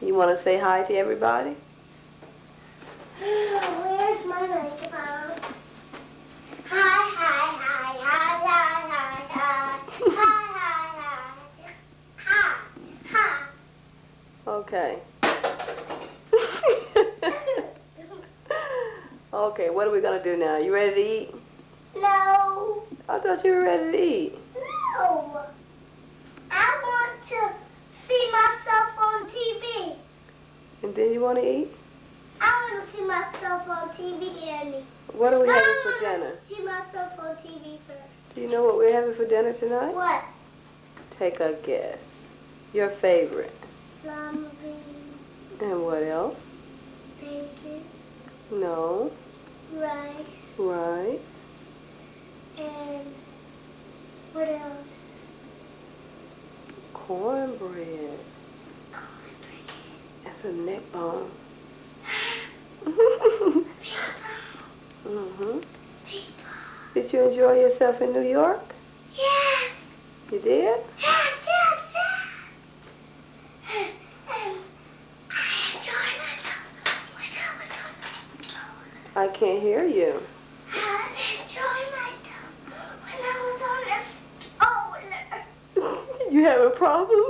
You want to say hi to everybody? Where's my microphone? Hi, hi, hi, hi, hi, hi, hi. Hi, hi, hi. Hi, hi. Okay. Okay, what are we going to do now? You ready to eat? No. I thought you were ready to eat. No. I want to see myself on TV. And then you want to eat? I want to see myself on TV, Annie. What are we No, having I for want dinner? to see myself on TV first. Do you know what we're having for dinner tonight? What? Take a guess. Your favorite. Lima beans, And what else? bacon, No. rice, Right. and what else? Cornbread. Cornbread. That's a neck bone. Mm-hmm. Did you enjoy yourself in New York? Yes. You did? Yes, yes, yes. And I enjoyed myself when I was on the stroller. I can't hear you. I enjoyed myself when I was on the stroller. You have a problem?